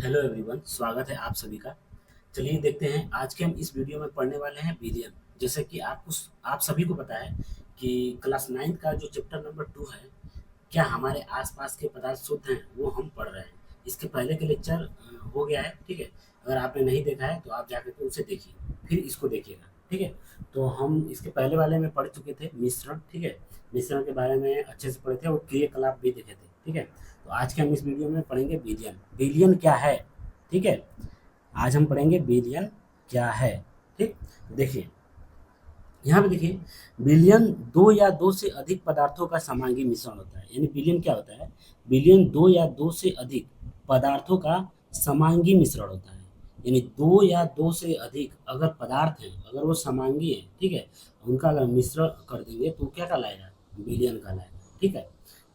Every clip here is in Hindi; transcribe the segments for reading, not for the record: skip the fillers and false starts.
हेलो एवरीवन, स्वागत है आप सभी का। चलिए देखते हैं आज के हम इस वीडियो में पढ़ने वाले हैं विलियन। जैसे कि आप सभी को पता है कि क्लास 9 का जो चैप्टर नंबर 2 है, क्या हमारे आसपास के पदार्थ शुद्ध हैं, वो हम पढ़ रहे हैं। इसके पहले के लेक्चर हो गया है, ठीक है। अगर आपने नहीं देखा है तो आप जाकर के उसे देखिए, फिर इसको देखिएगा, ठीक है। तो हम इसके पहले वाले में पढ़ चुके थे मिश्रण, ठीक है। मिश्रण के बारे में अच्छे से पढ़े थे और क्रियाकलाप भी देखे थे, ठीक है। तो आज के हम इस वीडियो में पढ़ेंगे विलियन। विलियन क्या है, ठीक है। आज हम पढ़ेंगे विलियन क्या है, ठीक। देखिए, यहाँ पे देखिए, विलियन दो या दो से अधिक पदार्थों का समांगी मिश्रण होता है। यानी विलियन क्या होता है? विलियन दो या दो से अधिक पदार्थों का समांगी मिश्रण होता है। यानी दो या दो से अधिक अगर पदार्थ हैं, अगर वो समांगी है, ठीक है, उनका अगर मिश्रण कर देंगे तो क्या कहलाएगा? विलियन कहलाएगा, ठीक है।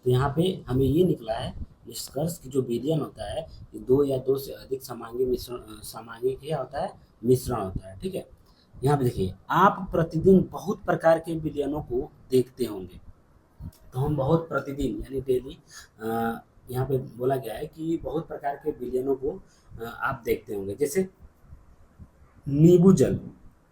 तो यहाँ पे हमें ये निकला है निष्कर्ष कि जो विलियन होता है, ये दो या दो से अधिक समांगी मिश्रण, समांगी क्या होता है? मिश्रण होता है, ठीक है। यहाँ पे देखिए, आप प्रतिदिन बहुत प्रकार के विलियनों को देखते होंगे। तो हम बहुत प्रतिदिन यानी डेली, यहाँ पे बोला गया है कि बहुत प्रकार के विलियनों को आप देखते होंगे। जैसे नींबू जल,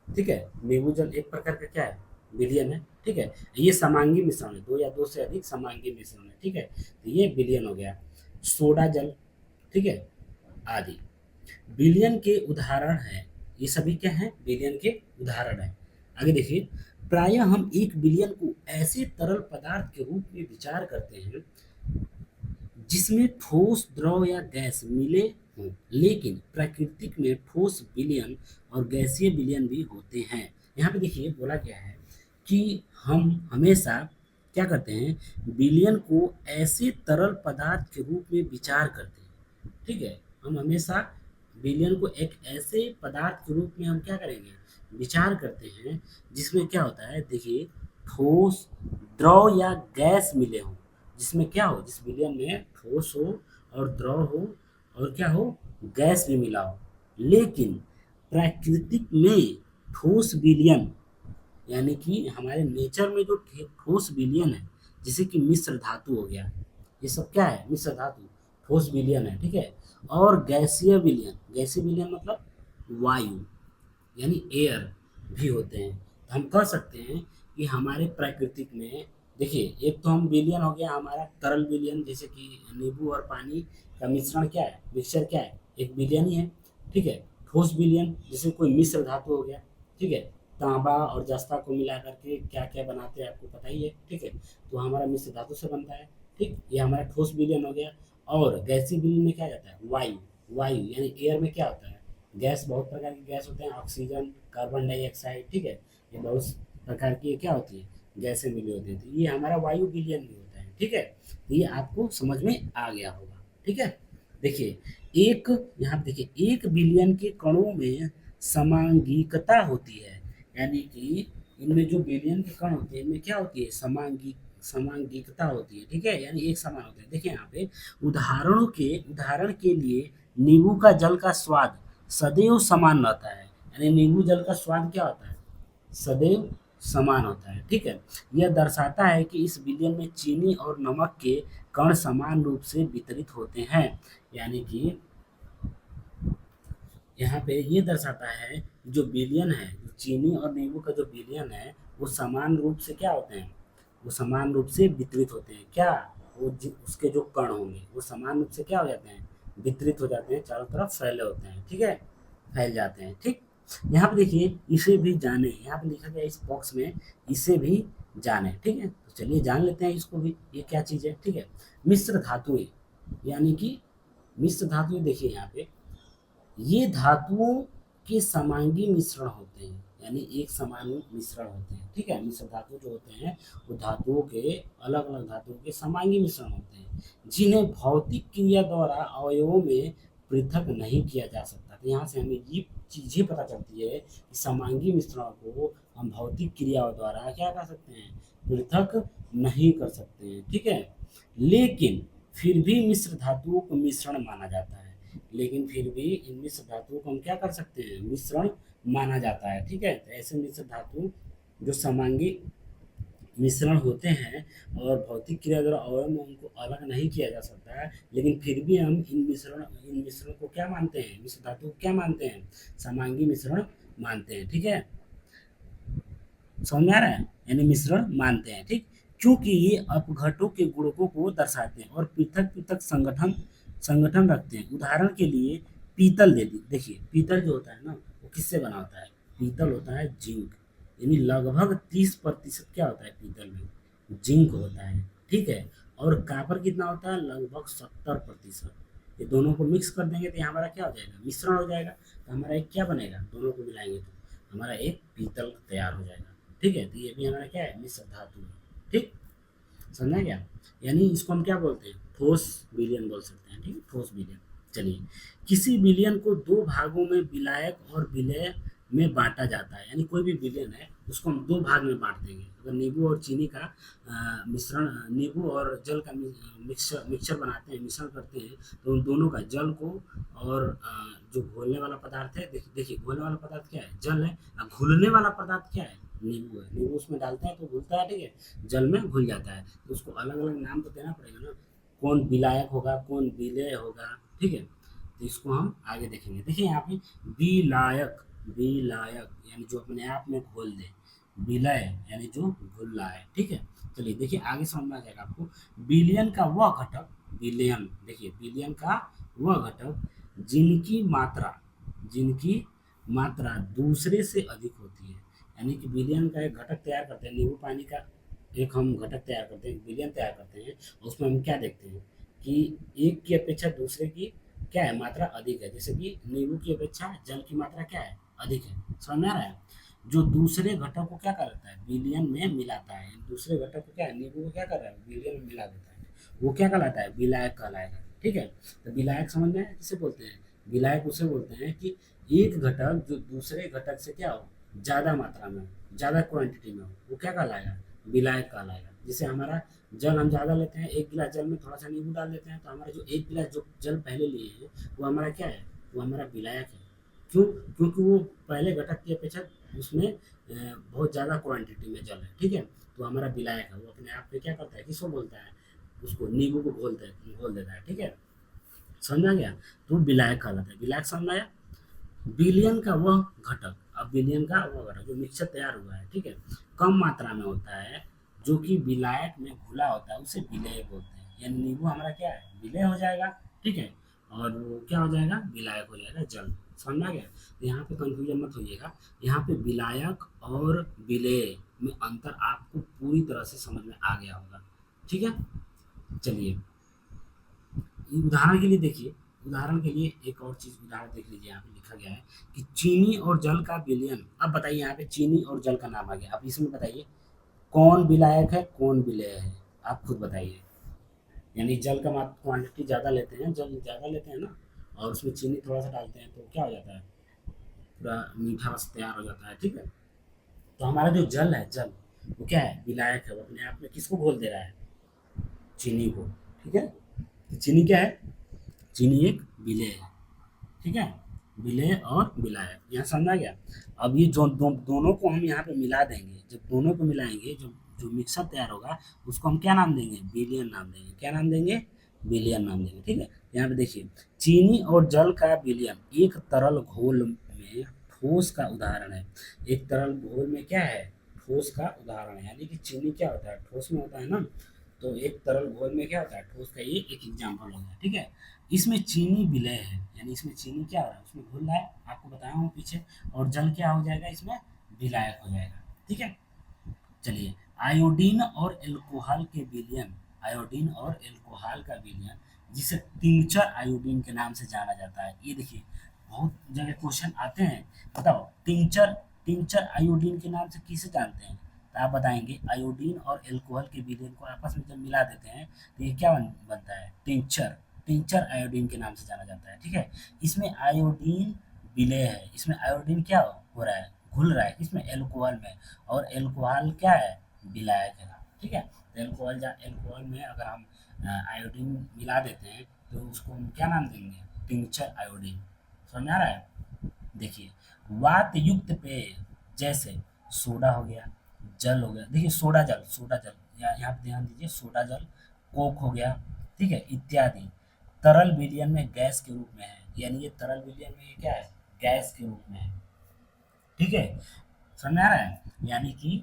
ठीक है। नींबू जल एक प्रकार का क्या है? विलियन है, ठीक है। ये समांगी मिश्रण है, दो या दो से अधिक समांगी मिश्रण है, ठीक है। तो ये विलियन हो गया। सोडा जल, ठीक है, आदि विलियन के उदाहरण हैं। ये सभी क्या हैं? विलियन के उदाहरण हैं। आगे देखिए, प्रायः हम एक विलियन को ऐसे तरल पदार्थ के रूप में विचार करते हैं जिसमें ठोस, द्रव या गैस मिले हों, लेकिन प्राकृतिक में ठोस विलयन और गैसीय विलयन भी होते हैं। यहाँ पे देखिए बोला गया है कि हम हमेशा क्या करते हैं? विलयन को ऐसे तरल पदार्थ के रूप में विचार करते हैं, ठीक है। हम हमेशा विलयन को एक ऐसे पदार्थ के रूप में हम क्या करेंगे? विचार करते हैं जिसमें क्या होता है? देखिए, ठोस, द्रव या गैस मिले हों। जिसमें क्या हो? जिस विलयन में ठोस हो और द्रव हो और क्या हो? गैस भी मिला हो। लेकिन प्राकृतिक में ठोस विलयन, यानी कि हमारे नेचर में जो ठोस विलयन है, जैसे कि मिश्र धातु हो गया, ये सब क्या है? मिश्र धातु, ठोस विलयन है, ठीक है। और गैसीय विलयन, गैसीय विलयन मतलब वायु यानी एयर भी होते हैं। तो हम कह सकते हैं कि हमारे प्राकृतिक में, देखिए, एक तो हम विलयन हो गया हमारा तरल विलयन, जैसे कि नींबू और पानी का मिश्रण क्या है? मिक्सचर क्या है? एक विलयन ही है, ठीक है। ठोस विलयन जैसे कोई मिश्र धातु हो गया, ठीक है। तांबा और जस्ता को मिला करके क्या क्या बनाते हैं आपको पता ही है, ठीक है। तो हमारा मिश्र धातु से बनता है, ठीक। ये हमारा ठोस विलयन हो गया। और गैसीय विलयन में क्या जाता है? वायु, वायु यानी एयर में क्या होता है? गैस, बहुत प्रकार की गैस होते हैं, ऑक्सीजन, कार्बन डाइऑक्साइड, ठीक है। ये बहुत प्रकार की क्या होती है? गैसें मिली होती हैं। तो ये हमारा वायु विलयन भी होता है, ठीक है। तो ये आपको समझ में आ गया होगा, ठीक है। देखिए, एक यहाँ पे देखिए, एक बिलियन के कणों में समांगिकता होती है। यानी कि इनमें जो बिलियन के कण होते हैं, इनमें क्या होती है? समांगिकता होती है, ठीक है। यानी एक समान होते हैं। देखिए यहाँ पे उदाहरण के लिए नींबू का जल का स्वाद सदैव समान रहता है। यानी नींबू जल का स्वाद क्या होता है? सदैव समान होता है, ठीक है। यह दर्शाता है कि इस विलयन में चीनी और नमक के कण समान रूप से वितरित होते हैं। यानी कि यहाँ पे ये दर्शाता है जो विलयन है, जो चीनी और नींबू का जो विलयन है, वो समान रूप से क्या होते हैं? वो समान रूप से वितरित होते हैं। क्या? उसके जो कण होंगे वो समान रूप से क्या हो जाते हैं? वितरित हो जाते हैं, चारों तरफ फैले होते हैं, ठीक है। फैल जाते हैं, ठीक। यहाँ पे देखिए, इसे भी जाने, यहाँ पे लिखा गया इस बॉक्स में, इसे भी जाने, ठीक है। तो चलिए जान लेते हैं इसको भी, ये क्या चीज़ है, ठीक है। मिश्र धातुएं, यानी कि मिश्र धातुएं, देखिए यहाँ पे, ये धातुओं के समांगी मिश्रण होते हैं। यानी एक समान मिश्रण होते हैं, ठीक है। मिश्र धातु जो होते हैं वो धातुओं के, अलग अलग धातुओं के समांगी मिश्रण होते हैं, जिन्हें भौतिक क्रिया द्वारा अवयवों में पृथक नहीं किया जा सकता। तो यहाँ से हमें ये चीज़ें पता चलती है कि समांगी मिश्रण को हम भौतिक क्रियाओं द्वारा क्या कर सकते हैं? पृथक नहीं कर सकते हैं, ठीक है। लेकिन फिर भी मिश्र धातुओं को मिश्रण माना जाता है। लेकिन फिर भी इन मिश्र धातुओं को हम क्या कर सकते हैं? मिश्रण माना जाता है, ठीक है। तो ऐसे मिश्र धातु जो समांगी मिश्रण होते हैं और भौतिक क्रिया द्वारा अवयव में उनको अलग नहीं किया जा सकता है, लेकिन फिर भी हम इन मिश्रण को क्या मानते हैं, मिश्र धातु को क्या मानते हैं, समांगी मिश्रण मानते हैं। ठीक है, समझ में आ रहा है, यानी मिश्रण मानते हैं। ठीक, क्योंकि ये अपघटों के गुणकों को दर्शाते हैं और पृथक पृथक संगठन संगठन रखते हैं। उदाहरण के लिए पीतल दे दी, देखिए पीतल जो होता है ना, वो किससे बना होता है, पीतल होता है जिंक, यानी लगभग 30% क्या होता है पीतल में, जिंक होता है। ठीक है, और कापर कितना होता है, लगभग 70%। ये दोनों को मिक्स कर देंगे तो यहाँ हमारा क्या हो जाएगा, मिश्रण हो जाएगा। तो हमारा एक क्या बनेगा, दोनों को मिलाएंगे तो हमारा एक पीतल तैयार हो जाएगा। ठीक है, तो ये भी हमारा क्या है, मिश्र धातु है। ठीक, समझा क्या, यानी इसको हम क्या बोलते हैं, ठोस विलयन बोल सकते हैं। ठीक है, ठोस विलयन। चलिए, किसी विलयन को दो भागों में विलायक और विलेय में बांटा जाता है, यानी कोई भी विलयन है उसको हम दो भाग में बांट देंगे। अगर नींबू और चीनी का मिश्रण, नींबू और जल का मिक्सचर मिक्सचर बनाते हैं, मिश्रण करते हैं, तो उन दोनों का जल को और जो घोलने वाला पदार्थ है, देखिए घोलने वाला पदार्थ क्या है, जल है, और घुलने वाला पदार्थ क्या है, नींबू है। नींबू उसमें डालते हैं तो घुलता है, ठीक है, जल में घुल जाता है। तो उसको अलग अलग नाम तो देना पड़ेगा ना, कौन विलायक होगा, कौन विलेय होगा। ठीक है, तो इसको हम आगे देखेंगे। देखिए यहाँ पे विलायक, विलायक यानी जो अपने आप में घोल दे, विलय यानी जो घुल रहा है। ठीक है, चलिए देखिए आगे समझ में आ जाएगा आपको। विलयन का वह घटक, विलयन देखिए, विलयन का वह घटक जिनकी मात्रा दूसरे से अधिक होती है, यानी कि विलयन का एक घटक तैयार करते हैं, नींबू पानी का एक हम घटक तैयार करते हैं, विलयन तैयार करते हैं, और उसमें हम क्या देखते हैं कि एक की अपेक्षा दूसरे की क्या है, मात्रा अधिक है। जैसे कि नींबू की अपेक्षा जल की मात्रा क्या है, अधिक है। समझ में आ रहा है, जो दूसरे घटक को क्या करता है, विलयन में मिलाता है, दूसरे घटक को क्या है, नींबू को क्या कर रहा है, विलयन में मिला देता है, वो क्या कहलाता है, विलायक कहलाएगा। ठीक है, तो विलायक समझ में आया किसे बोलते हैं, विलायक उसे बोलते हैं कि एक घटक जो दूसरे घटक से क्या हो, ज्यादा मात्रा में हो, ज्यादा क्वांटिटी में हो, वो क्या कहलाएगा, विलायक कहलाएगा। जैसे हमारा जल हम ज़्यादा लेते हैं, एक गिलास जल में थोड़ा सा नींबू डाल देते हैं, तो हमारा जो एक गिलास जो जल पहले लिए हैं वो हमारा क्या है, वो हमारा विलायक है। क्यों, क्योंकि वो पहले घटक की अपेक्षा उसमें बहुत ज़्यादा क्वांटिटी में जल है। ठीक है, तो हमारा विलायक है, वो अपने आप में क्या करता है, किसको बोलता है, उसको नींबू को घोल देता है। ठीक है, समझ आ गया, तो विलायक कहलाता है। विलायक समझ आया। विलयन का वह घटक, अब विलयन का वह घटक जो मिक्सचर तैयार हुआ है, ठीक है, कम मात्रा में होता है, जो कि विलायक में घुला होता है, उसे विलेय बोलते हैं। यानी नींबू हमारा क्या है, विलेय हो जाएगा। ठीक है, और वो क्या हो जाएगा, विलायक हो जाएगा, जल। समझ में आ गया, तो यहाँ पे कंफ्यूजन मत होइएगा, यहाँ पे विलायक और विलेय में अंतर आपको पूरी तरह से समझ में आ गया होगा। ठीक है, चलिए उदाहरण के लिए देखिए, उदाहरण के लिए एक और चीज उदाहरण देख लीजिए, यहाँ पे लिखा गया है कि चीनी और जल का विलयन। अब बताइए, यहाँ पे चीनी और जल का नाम आ गया, अब इसमें बताइए कौन विलायक है, कौन विलेय है, आप खुद बताइए। यानी जल का क्वांटिटी ज़्यादा लेते हैं, जल ज़्यादा लेते हैं ना, और उसमें चीनी थोड़ा सा डालते हैं तो क्या हो जाता है, पूरा मीठा रस तैयार हो जाता है। ठीक है, तो हमारा जो जल है, जल वो क्या है, विलायक है, वो अपने आप में किसको घोल दे रहा है, चीनी को। ठीक है, तो चीनी क्या है, चीनी एक विलेय है। ठीक है, विलेय और विलायक, यहाँ समझा गया। अब ये जो दोनों को हम यहाँ पे मिला देंगे, जब दोनों को मिलाएंगे, जो जो मिक्सर तैयार होगा उसको हम क्या नाम देंगे, विलियन नाम देंगे। क्या नाम देंगे, विलियन नाम देंगे। ठीक है, यहाँ पे देखिए, चीनी और जल का विलियन एक तरल घोल में ठोस का उदाहरण है। एक तरल घोल में क्या है, ठोस का उदाहरण है, यानी कि चीनी क्या होता है, ठोस में होता है ना, तो एक तरल घोल में क्या होता है, ठोस का ये एक एग्जाम्पल हो गया। ठीक है, इसमें चीनी विलय है, यानी इसमें चीनी क्या हो रहा है, उसमें घुल रहा है, आपको बताया हूँ पीछे, और जल क्या हो जाएगा, इसमें विलायक हो जाएगा। ठीक है, चलिए आयोडीन और एल्कोहल के विलयन, आयोडीन और एल्कोहल का विलयन जिसे टिंचर आयोडीन के नाम से जाना जाता है। ये देखिए बहुत जगह क्वेश्चन आते हैं, बताओ टिंचर, टिंचर आयोडीन के नाम से किसे जानते हैं, तो आप बताएंगे आयोडीन और एल्कोहल के विलयन को आपस में जब मिला देते हैं तो ये क्या बनता है, टिंचर, टिंचर आयोडीन के नाम से जाना जाता है। ठीक है, इसमें आयोडीन विलेय है, इसमें आयोडीन क्या हो रहा है, घुल रहा है, इसमें एल्कोहल में, और एल्कोहल क्या है, विलायक है। ठीक है, तो एल्कोहल में अगर हम आयोडीन मिला देते हैं तो उसको हम क्या नाम देंगे, टिंचर आयोडीन। समझ आ रहा है, देखिए वात युक्त पेय जैसे सोडा हो गया, जल हो गया, देखिए सोडा जल, सोडा जल, यहाँ पे ध्यान दीजिए, सोडा जल, कोक हो गया, ठीक है, इत्यादि तरल विलयन में गैस के रूप में है, यानी ये तरल विलयन में ये क्या है, गैस के रूप में है, ठीक है, समझ में आ रहा है, यानी कि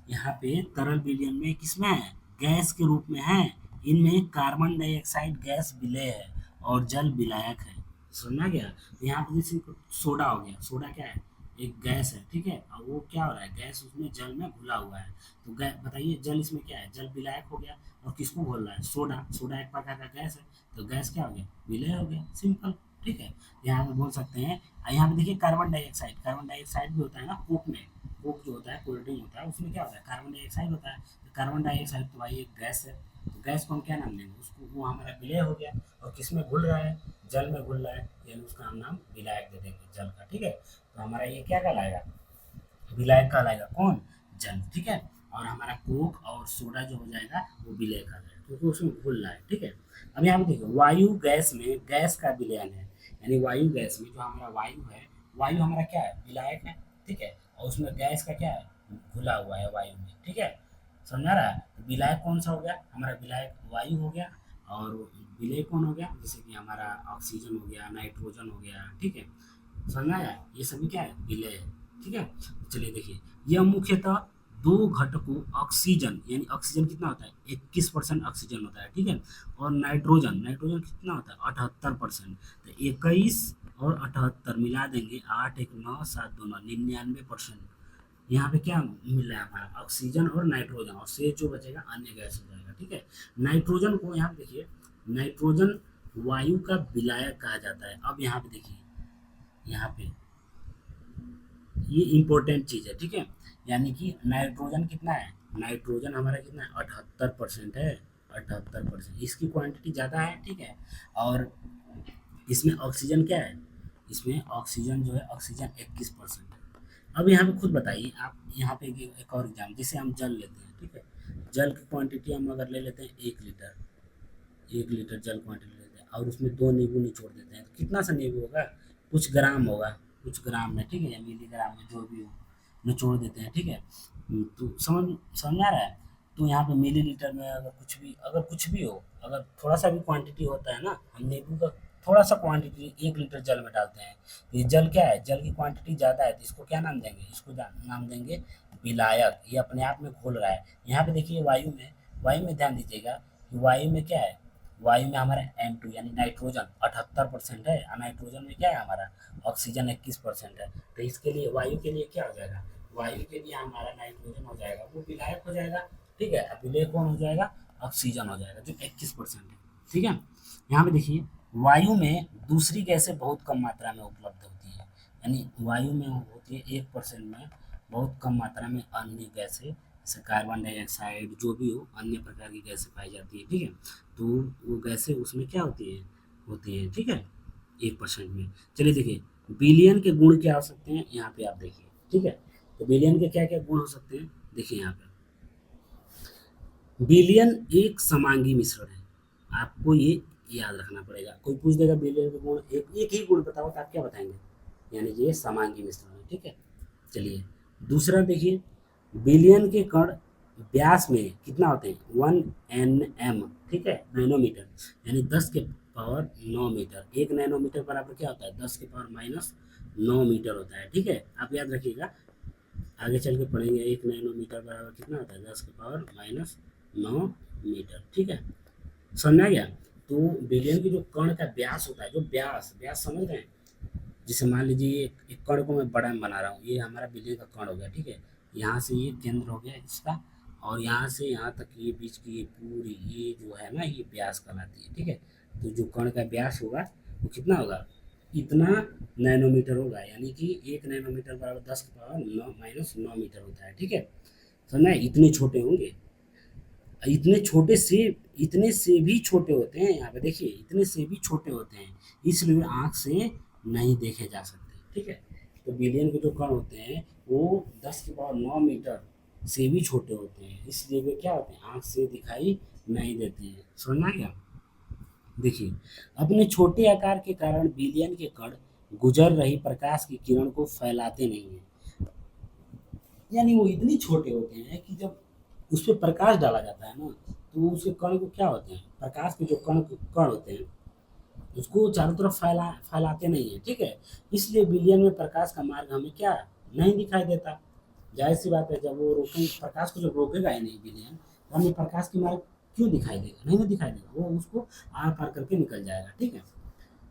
यहाँ पे तरल विलयन में किसमें है, गैस के रूप में है, इनमें कार्बन डाइऑक्साइड गैस विलेय है और जल विलायक है, समझा गया। यहाँ पे जैसे सोडा हो गया, सोडा क्या है, एक गैस है, ठीक है, और वो क्या हो रहा है, गैस उसमें जल में घुला हुआ है, तो बताइए जल इसमें क्या है, जल विलायक हो गया, और किसको घोल रहा है, सोडा, सोडा एक प्रकार का गैस है, तो गैस क्या हो गया, विलय हो गया, सिंपल, ठीक है। यहाँ पे बोल सकते हैं, यहाँ पे देखिए कार्बन डाइऑक्साइड, कार्बन डाइऑक्साइड भी होता है ना कोक में, कोक जो होता है, कोल्ड ड्रिंक होता है, उसमें क्या होता है, कार्बन डाइऑक्साइड होता है, तो कार्बन डाइऑक्साइड तो भाई एक गैस है, तो गैस को हम क्या नाम देंगे, उसको वो हमारा विलय हो गया, और किसमें घुल रहा है, जल में घुल रहा है, यानी उसका हम नाम विलायक दे देंगे जल का, ठीक है, तो हमारा ये क्या कहलाएगा, विलायक कहलाएगा, कौन, जल, ठीक है, और हमारा कोक और सोडा जो हो जाएगा वो विलय कहलाएगा, क्योंकि उसमें घुल रहा है, ठीक है। अब यहाँ पे देखिए वायु गैस में गैस का विलयन है, यानी वायु गैस में जो हमारा वायु है, वायु हमारा क्या है, विलायक है, ठीक है, और उसमें गैस का क्या है, घुला हुआ है वायु में, ठीक है, समझा रहा है, तो विलायक कौन सा हो गया, हमारा विलायक वायु हो गया, और विलय कौन हो गया, जैसे कि हमारा ऑक्सीजन हो गया, नाइट्रोजन हो गया, ठीक है, समझ आया, ये सभी क्या है, विलय है, ठीक है। चलिए देखिए, यह मुख्यतः दो घटकों ऑक्सीजन, यानी ऑक्सीजन कितना होता है, 21% ऑक्सीजन होता है, ठीक है, और नाइट्रोजन, नाइट्रोजन कितना होता है, 78%, तो 21 और 78 मिला देंगे, 8 1 9 7 2 9, 99%, यहाँ पे क्या मिल रहा है हमारा, ऑक्सीजन और नाइट्रोजन, और शेष जो बचेगा अन्य गैस हो जाएगा, ठीक है। नाइट्रोजन को यहाँ पे देखिए, नाइट्रोजन वायु का विलायक कहा जाता है। अब यहाँ पे देखिए, यहाँ पे ये इंपॉर्टेंट चीज़ है, ठीक है, यानी कि नाइट्रोजन कितना है, नाइट्रोजन हमारा कितना है, 78% है, 78%, इसकी क्वांटिटी ज़्यादा है, ठीक है, और इसमें ऑक्सीजन क्या है, इसमें ऑक्सीजन जो है, ऑक्सीजन 21% है। अब यहाँ पे खुद बताइए आप, यहाँ पे एक और एग्जाम, जैसे हम जल लेते हैं, ठीक है, जल की क्वांटिटी हम अगर ले लेते हैं 1 लीटर, 1 लीटर जल क्वांटिटी लेते हैं, और उसमें 2 नींबू निचोड़ देते हैं, तो कितना सा नींबू होगा, कुछ ग्राम होगा, कुछ ग्राम में, ठीक है, या मिलीग्राम में, जो भी हो, निचोड़ देते हैं, ठीक है, तो समझ समझ आ रहा है, तो यहाँ पे मिलीलीटर में अगर कुछ भी हो, अगर थोड़ा सा भी क्वांटिटी होता है ना, हम नींबू का थोड़ा सा क्वांटिटी 1 लीटर जल में डालते हैं, तो ये जल क्या है, जल की क्वांटिटी ज़्यादा है, तो इसको क्या नाम देंगे, इसको नाम देंगे विलायक, ये अपने आप में घोल रहा है। यहाँ पे देखिए वायु में ध्यान दीजिएगा कि वायु में क्या है, वायु में हमारा N2 यानी नाइट्रोजन 78% है, और नाइट्रोजन में क्या है हमारा, ऑक्सीजन 21% है, तो इसके लिए वायु के लिए क्या हो जाएगा, वायु के लिए हमारा नाइट्रोजन हो जाएगा, वो विलायक हो जाएगा, ठीक है, अब विलय कौन हो जाएगा, ऑक्सीजन हो जाएगा, जो 21% है, ठीक है। यहाँ पे देखिए, वायु में दूसरी गैसें बहुत कम मात्रा में उपलब्ध होती है, यानी वायु में होती है 1% में, बहुत कम मात्रा में अन्य गैसें, जैसे कार्बन डाइऑक्साइड, जो भी हो, अन्य प्रकार की गैसें पाई जाती है, ठीक है, तो वो गैसें उसमें क्या होती है, ठीक है, 1% में। चलिए देखिए, विलयन के गुण क्या हो सकते हैं, यहाँ पे आप देखिए, ठीक है, तो विलयन के क्या क्या गुण हो सकते हैं, देखिए यहाँ पे, विलयन एक समांगी मिश्रण है, आपको ये याद रखना पड़ेगा, कोई पूछ देगा विलयन के गुण, एक एक ही गुण बताओ, तो आप क्या बताएंगे, यानी कि ये समांगी मिश्रण है, ठीक है। चलिए दूसरा देखिए, विलयन के कण व्यास में कितना होते हैं, 1 nm, ठीक है, नैनोमीटर, यानी 10 के पावर 9 मीटर, 1 नैनोमीटर बराबर क्या होता है, 10 के पावर -9 मीटर होता है, ठीक है, आप याद रखिएगा, आगे चल के पढ़ेंगे, 1 नैनोमीटर बराबर कितना होता है, 10 के पावर -9 मीटर, ठीक है, समझ आ गया। तो विलयन की जो कण का व्यास होता है, जो व्यास व्यास समझ रहे हैं, जैसे मान लीजिए एक कण को मैं बड़ा बना रहा हूँ, ये हमारा विलयन का कण हो गया, ठीक है, यहाँ से ये केंद्र हो गया इसका, और यहाँ से यहाँ तक ये बीच की ये पूरी ये जो है ना, ये व्यास कहलाती है, ठीक है, तो जो कण का व्यास होगा वो कितना होगा, इतना नैनोमीटर होगा, यानी कि 1 नैनोमीटर बराबर 10 के पावर -9 मीटर होता है, ठीक है, समझना है, इतने छोटे होंगे, इतने छोटे से इतने से भी छोटे होते हैं, यहाँ पे देखिए, इतने से भी छोटे होते हैं, इसलिए आँख से नहीं देखे जा सकते, ठीक है, तो विलयन के जो कण होते हैं वो 10 के पावर 9 मीटर से भी छोटे होते हैं, इसलिए वे क्या होते हैं, आँख से दिखाई नहीं देते हैं, समझना क्या, देखिए, अपने छोटे आकार के कारण विलयन के कण गुजर रही प्रकाश की किरण को फैलाते नहीं हैं, यानी वो इतनी छोटे होते हैं कि जब उस पे प्रकाश डाला जाता है ना, तो उसके कण को क्या होते हैं, प्रकाश के जो कण होते हैं, उसको चारों तरफ फैलाते नहीं है, ठीक है। इसलिए विलयन में प्रकाश का मार्ग हमें क्या नहीं दिखाई देता। जाहिर सी बात है, जब वो रोकें प्रकाश को, जब रोकेगा ही नहीं विलयन, तो हमें प्रकाश की मार्ग क्यों दिखाई देगा, नहीं ना दिखाई देगा, वो उसको आर पार करके निकल जाएगा, ठीक है।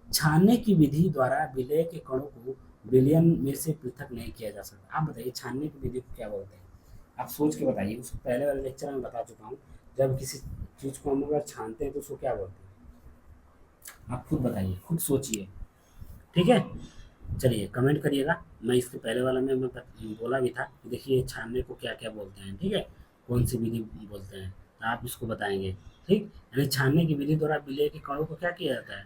छानने की विधि द्वारा विलय के कणों को विलयन में से पृथक नहीं किया जा सकता। आप बताइए छानने की विधि को क्या बोलते हैं, आप सोच के बताइए। उसको पहले वाले लेक्चर में बता चुका हूँ, जब किसी चीज़ को हम अगर छानते हैं तो उसको क्या बोलते हैं, आप खुद बताइए, खुद सोचिए, ठीक है। चलिए कमेंट करिएगा। मैं इसके पहले वाला में मैं बोला भी था कि देखिए छानने को क्या क्या बोलते हैं, ठीक है, कौन सी विधि बोलते हैं, तो आप इसको बताएंगे, ठीक। यानी छानने की विधि द्वारा विलय के कणों को क्या किया जाता है,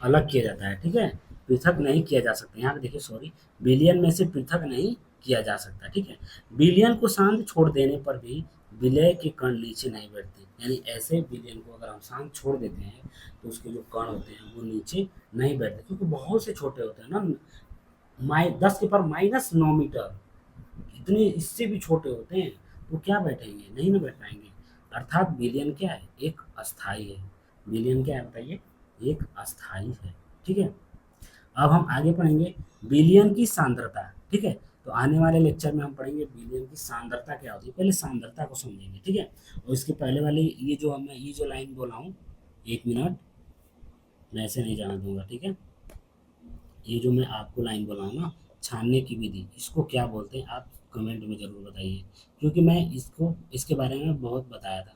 अलग किया जाता है, ठीक है, पृथक नहीं किया जा सकता। यहाँ पे देखिए सॉरी, विलयन में से पृथक नहीं किया जा सकता, ठीक है। विलयन को शांत छोड़ देने पर भी विलय के कण नीचे नहीं बैठते, यानी ऐसे विलयन को अगर हम शांत छोड़ देते हैं तो उसके जो कण होते हैं वो नीचे नहीं बैठते, क्योंकि बहुत से छोटे होते हैं ना, 10⁻⁻৯ मीटर, इतने इससे भी छोटे होते हैं, तो क्या बैठेंगे, नहीं ना बैठ पाएंगे। अर्थात विलयन क्या है, एक अस्थाई है। विलयन क्या है बताइए, एक अस्थाई है, ठीक है। अब हम आगे पढ़ेंगे विलयन की सांद्रता, ठीक है। तो आने वाले लेक्चर में हम पढ़ेंगे विलयन की सांद्रता क्या होती है, पहले सांद्रता को समझेंगे, ठीक है। और इसके पहले वाली ये जो लाइन बोला हूँ, 1 मिनट, मैं ऐसे नहीं जाना दूंगा, ठीक है। ये जो मैं आपको लाइन बोला हूँ ना, छानने की विधि, इसको क्या बोलते हैं आप कमेंट में ज़रूर बताइए, क्योंकि मैं इसको इसके बारे में बहुत बताया था,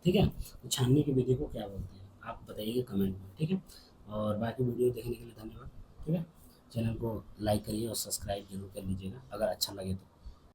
ठीक है। तो छानने की विधि को क्या बोलते हैं आप बताइएगा कमेंट में, ठीक है। और बाकी वीडियो देखने के लिए धन्यवाद, ठीक है। चैनल को लाइक करिए और सब्सक्राइब जरूर कर लीजिएगा अगर अच्छा लगे तो।